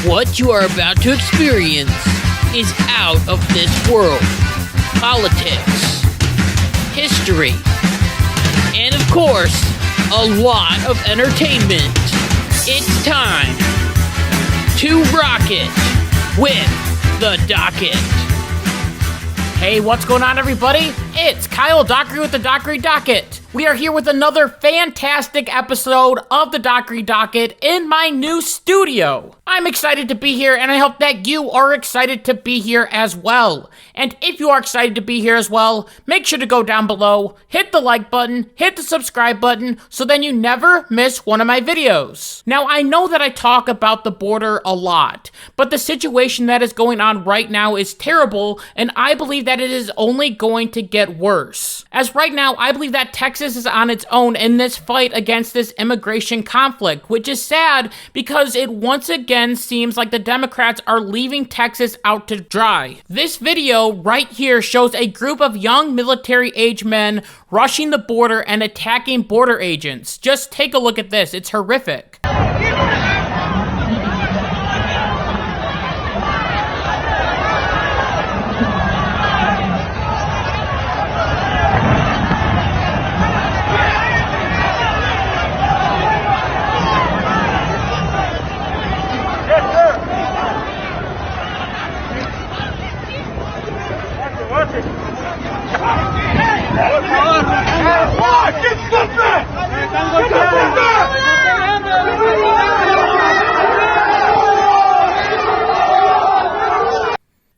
What you are about to experience is out of this world. Politics, history, and of course, a lot of entertainment. It's time to rock it with the Docket. Hey, what's going on, everybody? It's Kyle Dockery with the Dockery Docket. We are here with another fantastic episode of the Dockery Docket in my new studio. I'm excited to be here, and I hope that you are excited to be here as well. And if you are excited to be here as well, make sure to go down below, hit the like button, hit the subscribe button, so then you never miss one of my videos. Now, I know that I talk about the border a lot, but the situation that is going on right now is terrible, and I believe that it is only going to get worse. As right now, I believe that Texas is on its own in this fight against this immigration conflict, which is sad because it once again seems like the Democrats are leaving Texas out to dry. This video right here shows a group of young military-age men rushing the border and attacking border agents. Just take a look at this. It's horrific.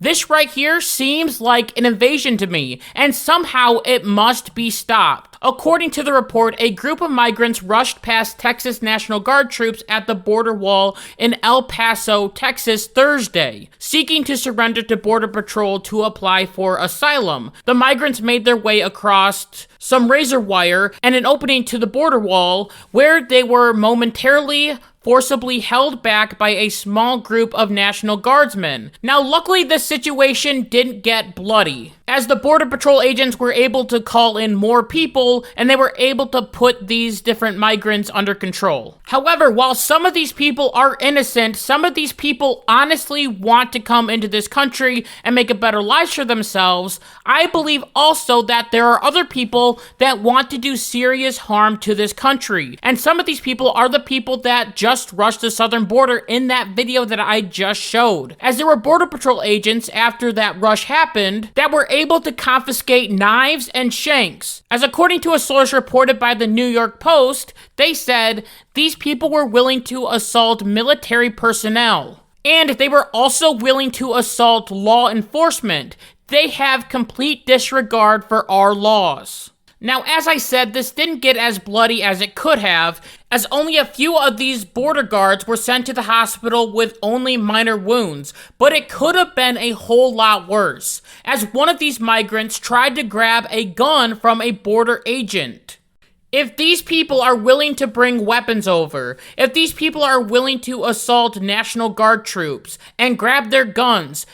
This right here seems like an invasion to me, and somehow it must be stopped. According to the report, a group of migrants rushed past Texas National Guard troops at the border wall in El Paso, Texas, Thursday, seeking to surrender to Border Patrol to apply for asylum. The migrants made their way across some razor wire and an opening to the border wall, where they were momentarily forcibly held back by a small group of National Guardsmen. Now, luckily, this situation didn't get bloody, as the Border Patrol agents were able to call in more people, and they were able to put these different migrants under control. However, while some of these people are innocent, some of these people honestly want to come into this country and make a better life for themselves. I believe also that there are other people that want to do serious harm to this country, and some of these people are the people that just rushed the southern border in that video that I just showed. As there were Border Patrol agents after that rush happened that were able to confiscate knives and shanks. As according to a source reported by the New York Post, they said these people were willing to assault military personnel, and they were also willing to assault law enforcement. They have complete disregard for our laws. Now, as I said, this didn't get as bloody as it could have, as only a few of these border guards were sent to the hospital with only minor wounds, but it could have been a whole lot worse, as one of these migrants tried to grab a gun from a border agent. If these people are willing to bring weapons over, if these people are willing to assault National Guard troops and grab their guns,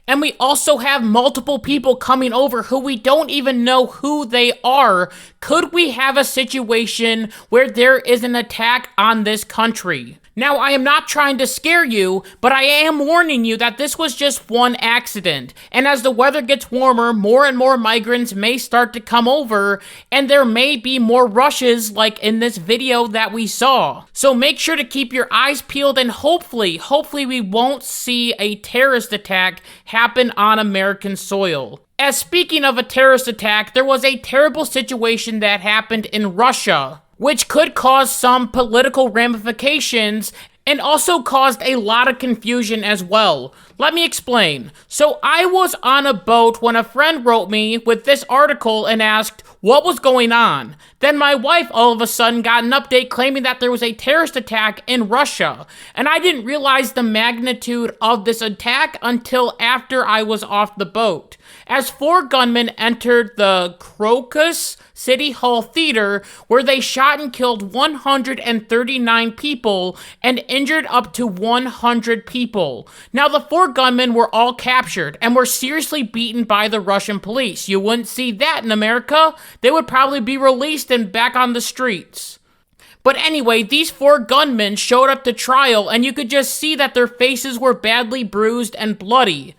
and we also have multiple people coming over who we don't even know who they are, could we have a situation where there is an attack on this country? Now, I am not trying to scare you, but I am warning you that this was just one accident. And as the weather gets warmer, more and more migrants may start to come over, and there may be more rushes like in this video that we saw. So make sure to keep your eyes peeled, and hopefully we won't see a terrorist attack happen on American soil. As speaking of a terrorist attack, there was a terrible situation that happened in Russia, which could cause some political ramifications and also caused a lot of confusion as well. Let me explain. So I was on a boat when a friend wrote me with this article and asked what was going on. Then my wife all of a sudden got an update claiming that there was a terrorist attack in Russia. And I didn't realize the magnitude of this attack until after I was off the boat, as 4 gunmen entered the Crocus City Hall Theater, where they shot and killed 139 people and injured up to 100 people. Now, the 4 gunmen were all captured and were seriously beaten by the Russian police. You wouldn't see that in America. They would probably be released and back on the streets. But anyway, these 4 gunmen showed up to trial, and you could just see that their faces were badly bruised and bloody.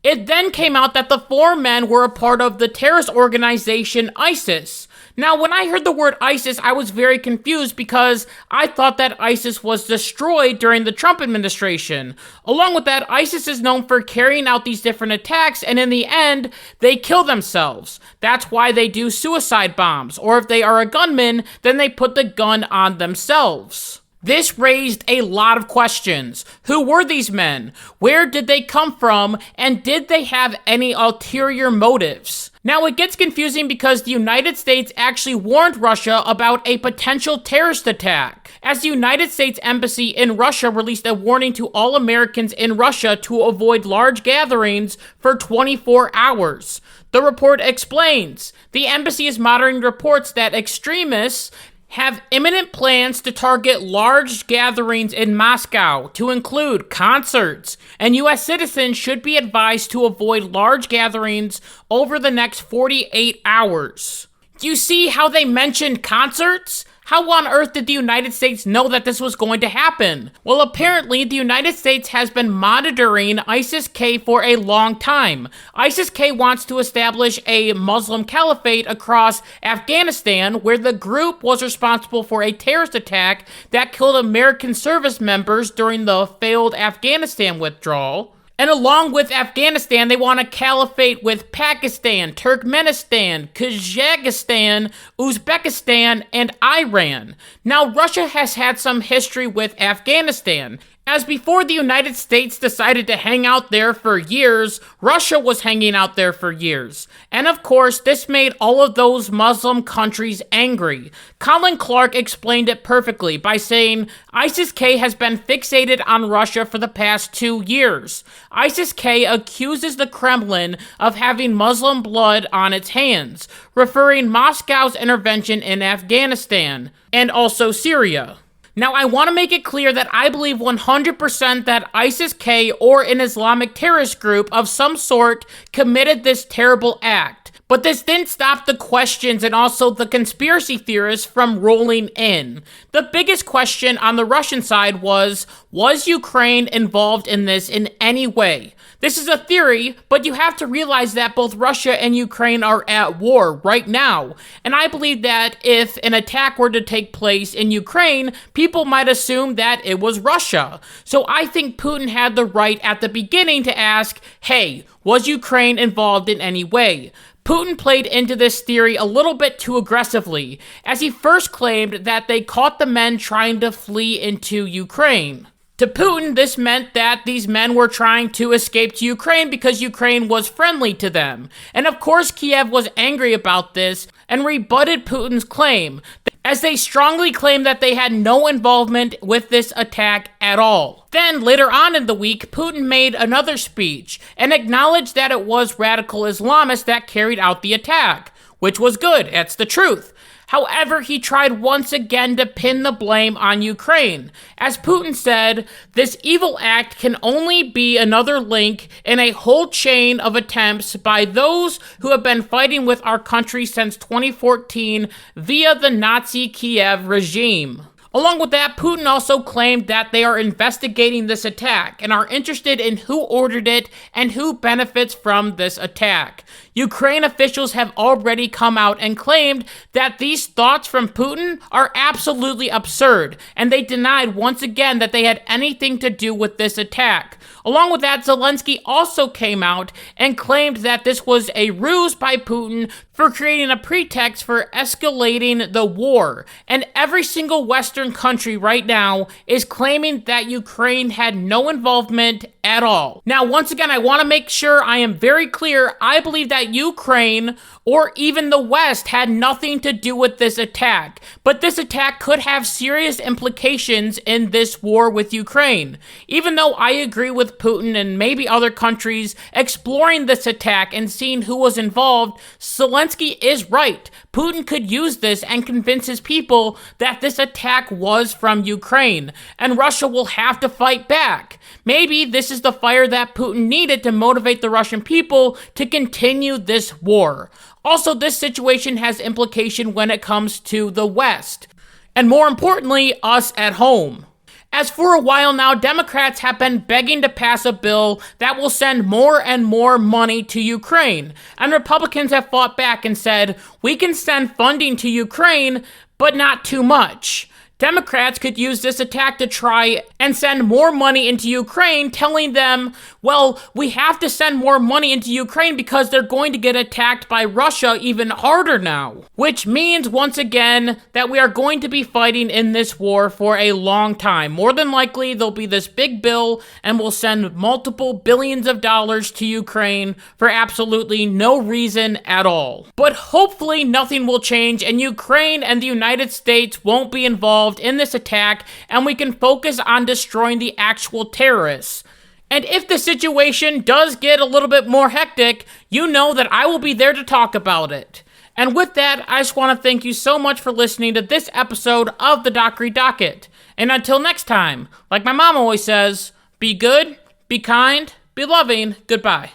It then came out that the 4 men were a part of the terrorist organization ISIS. Now, when I heard the word ISIS, I was very confused because I thought that ISIS was destroyed during the Trump administration. Along with that, ISIS is known for carrying out these different attacks, and in the end, they kill themselves. That's why they do suicide bombs, or if they are a gunman, then they put the gun on themselves. This raised a lot of questions. Who were these men? Where did they come from? And did they have any ulterior motives? Now, it gets confusing because the United States actually warned Russia about a potential terrorist attack, as the United States Embassy in Russia released a warning to all Americans in Russia to avoid large gatherings for 24 hours. The report explains, the embassy is monitoring reports that extremists have imminent plans to target large gatherings in Moscow, to include concerts, and U.S. citizens should be advised to avoid large gatherings over the next 48 hours. Do you see how they mentioned concerts? How on earth did the United States know that this was going to happen? Well, apparently, the United States has been monitoring ISIS-K for a long time. ISIS-K wants to establish a Muslim caliphate across Afghanistan, where the group was responsible for a terrorist attack that killed American service members during the failed Afghanistan withdrawal. And along with Afghanistan, they want a caliphate with Pakistan, Turkmenistan, Kazakhstan, Uzbekistan, and Iran. Now, Russia has had some history with Afghanistan, as before the United States decided to hang out there for years, Russia was hanging out there for years. And of course, this made all of those Muslim countries angry. Colin Clark explained it perfectly by saying, ISIS-K has been fixated on Russia for the past 2 years. ISIS-K accuses the Kremlin of having Muslim blood on its hands, referring Moscow's intervention in Afghanistan, and also Syria. Now, I want to make it clear that I believe 100% that ISIS-K or an Islamic terrorist group of some sort committed this terrible act. But this didn't stop the questions and also the conspiracy theorists from rolling in. The biggest question on the Russian side was Ukraine involved in this in any way? This is a theory, but you have to realize that both Russia and Ukraine are at war right now. And I believe that if an attack were to take place in Ukraine, people might assume that it was Russia. So I think Putin had the right at the beginning to ask, hey, was Ukraine involved in any way? Putin played into this theory a little bit too aggressively, as he first claimed that they caught the men trying to flee into Ukraine. To Putin, this meant that these men were trying to escape to Ukraine because Ukraine was friendly to them. And of course, Kiev was angry about this and rebutted Putin's claim, as they strongly claimed that they had no involvement with this attack at all. Then, later on in the week, Putin made another speech and acknowledged that it was radical Islamists that carried out the attack, which was good, that's the truth. However, he tried once again to pin the blame on Ukraine. As Putin said, this evil act can only be another link in a whole chain of attempts by those who have been fighting with our country since 2014 via the Nazi Kiev regime. Along with that, Putin also claimed that they are investigating this attack and are interested in who ordered it and who benefits from this attack. Ukraine officials have already come out and claimed that these thoughts from Putin are absolutely absurd, and they denied once again that they had anything to do with this attack. Along with that, Zelensky also came out and claimed that this was a ruse by Putin for creating a pretext for escalating the war. And every single Western country right now is claiming that Ukraine had no involvement at all. Now, once again, I want to make sure I am very clear. I believe that Ukraine or even the West had nothing to do with this attack. But this attack could have serious implications in this war with Ukraine. Even though I agree with Putin and maybe other countries exploring this attack and seeing who was involved, Zelensky is right. Putin could use this and convince his people that this attack was from Ukraine, and Russia will have to fight back. Maybe this is the fire that Putin needed to motivate the Russian people to continue this war. Also, this situation has implication when it comes to the West. and more importantly, us at home. As for a while now, Democrats have been begging to pass a bill that will send more and more money to Ukraine. And Republicans have fought back and said, we can send funding to Ukraine, but not too much. Democrats could use this attack to try and send more money into Ukraine, telling them, well, we have to send more money into Ukraine because they're going to get attacked by Russia even harder now. Which means, once again, that we are going to be fighting in this war for a long time. More than likely, there'll be this big bill and we'll send multiple billions of dollars to Ukraine for absolutely no reason at all. But hopefully nothing will change and Ukraine and the United States won't be involved in this attack, and we can focus on destroying the actual terrorists. And if the situation does get a little bit more hectic, you know that I will be there to talk about it. And with that, I just want to thank you so much for listening to this episode of the Dockery Docket. And until next time, like my mom always says, be good, be kind, be loving, goodbye.